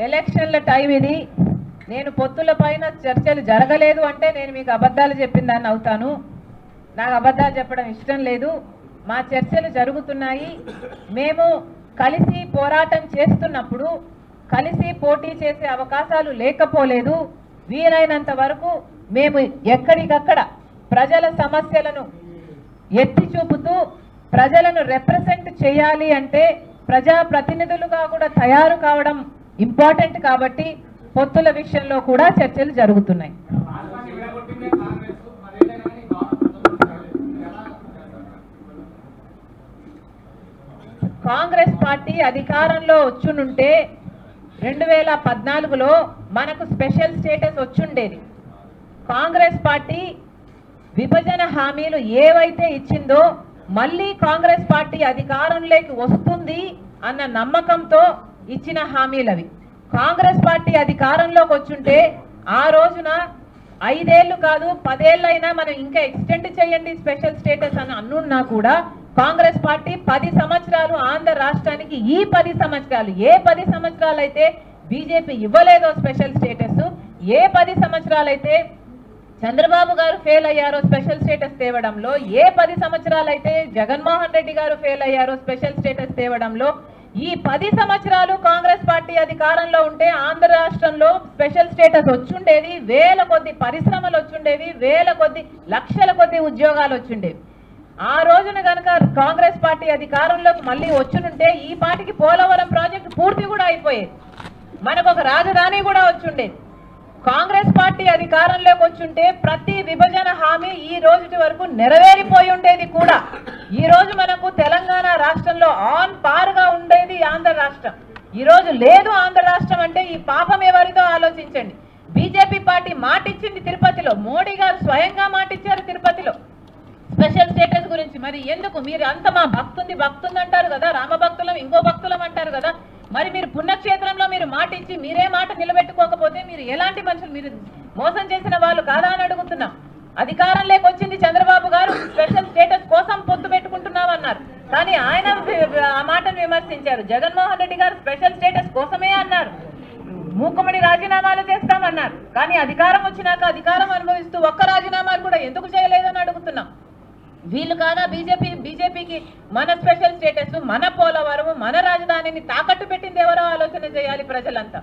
ఎలక్షన్ల టైం ఇది. నేను పొత్తుల పైన చర్చలు జరగలేదు అంటే నేను మీకు అబద్ధాలు చెప్పిందాన్ని అవుతాను. నాకు అబద్ధాలు చెప్పడం ఇష్టం లేదు. మా చర్చలు జరుగుతున్నాయి. మేము కలిసి పోరాటం చేస్తున్నప్పుడు కలిసి పోటీ చేసే అవకాశాలు లేకపోలేదు. వీలైనంత వరకు మేము ఎక్కడికక్కడ ప్రజల సమస్యలను ఎత్తి చూపుతూ ప్రజలను రిప్రజెంట్ చేయాలి అంటే ప్రజాప్రతినిధులుగా కూడా తయారు కావడం ఇంపార్టెంట్. కాబట్టి పొత్తుల విషయంలో కూడా చర్చలు జరుగుతున్నాయి. కాంగ్రెస్ పార్టీ అధికారంలో వచ్చునుంటే 2014లో మనకు స్పెషల్ స్టేటస్ వచ్చుండేది. కాంగ్రెస్ పార్టీ విభజన హామీలు ఏవైతే ఇచ్చిందో మళ్ళీ కాంగ్రెస్ పార్టీ అధికారంలోకి వస్తుంది అన్న నమ్మకంతో ఇచ్చిన హామీలవి. కాంగ్రెస్ పార్టీ అధికారంలోకి వచ్చుంటే ఆ రోజున 5 ఏళ్ళు కాదు 10 ఏళ్ళైనా మనం ఇంకా ఎక్స్టెండ్ చేయండి స్పెషల్ స్టేటస్ అని అన్నున్నా కూడా కాంగ్రెస్ పార్టీ 10 సంవత్సరాలు ఆంధ్ర రాష్ట్రానికి ఈ 10 సంవత్సరాలు ఏ 10 సంవత్సరాలు అయితే బీజేపీ ఇవ్వలేదో స్పెషల్ స్టేటస్, ఏ 10 సంవత్సరాలైతే చంద్రబాబు గారు ఫెయిల్ అయ్యారో స్పెషల్ స్టేటస్ తేవడంలో, ఏ 10 సంవత్సరాలైతే జగన్మోహన్ రెడ్డి గారు ఫెయిల్ అయ్యారో స్పెషల్ స్టేటస్ తేవడంలో, ఈ 10 సంవత్సరాలు కాంగ్రెస్ పార్టీ అధికారంలో ఉంటే ఆంధ్ర రాష్ట్రంలో స్పెషల్ స్టేటస్ వచ్చుండేది. వేల కొద్ది పరిశ్రమలు వచ్చుండేవి, వేల కొద్ది లక్షల కొద్ది ఉద్యోగాలు వచ్చుండేవి. ఆ రోజున కనుక కాంగ్రెస్ పార్టీ అధికారంలోకి మళ్ళీ వచ్చునుంటే ఈ పార్టీకి పోలవరం ప్రాజెక్టు పూర్తి కూడా అయిపోయేది. మనకు ఒక రాజధాని కూడా వచ్చుండేది. కాంగ్రెస్ పార్టీ అధికారంలోకి వచ్చుంటే ప్రతి విభజన హామీ ఈ రోజుటి వరకు నెరవేరిపోయి ఉండేది కూడా. ఈ రోజు మనకు తెలంగాణ రాష్ట్రంలో ఆన్ పారుగా ఉండేది ఆంధ్ర రాష్ట్రం. ఈ రోజు లేదు ఆంధ్ర రాష్ట్రం అంటే ఈ పాపం ఎవరిదో ఆలోచించండి. బీజేపీ పార్టీ మాటిచ్చింది తిరుపతిలో, మోడీ గారు స్వయంగా మాటిచ్చారు తిరుపతిలో స్పెషల్ స్టేటస్ గురించి. మరి ఎందుకు మీరు అంత మా భక్తుంది అంటారు కదా, రామ భక్తులం ఇంకో భక్తులం అంటారు కదా, మరి మీరు పుణ్యక్షేత్రంలో మీరు మాట ఇచ్చి మీరే మాట నిలబెట్టుకోకపోతే మీరు ఎలాంటి మనుషులు? మీరు మోసం చేసిన వాళ్ళు కాదా అని అడుగుతున్నాం. అధికారంలోకి వచ్చింది చంద్రబాబు గారు, స్పెషల్ స్టేటస్ కోసం పొత్తు పెట్టుకుంటున్నామన్నారు. కానీ ఆయన ఆ మాటను విమర్శించారు. జగన్మోహన్ రెడ్డి గారు స్పెషల్ స్టేటస్ కోసమే అన్నారు, మూకుమ్మడి రాజీనామాలు చేస్తామన్నారు. కానీ అధికారం వచ్చినాక అధికారం అనుభవిస్తూ ఒక్క రాజీనామాలు కూడా ఎందుకు చేయలేదని అడుగుతున్నాం. వీళ్ళు కాదా బీజేపీకి మన స్పెషల్ స్టేటస్, మన పోలవరం, మన రాజధానిని తాకట్టు పెట్టింది ఎవరో ఆలోచన చేయాలి ప్రజలంతా.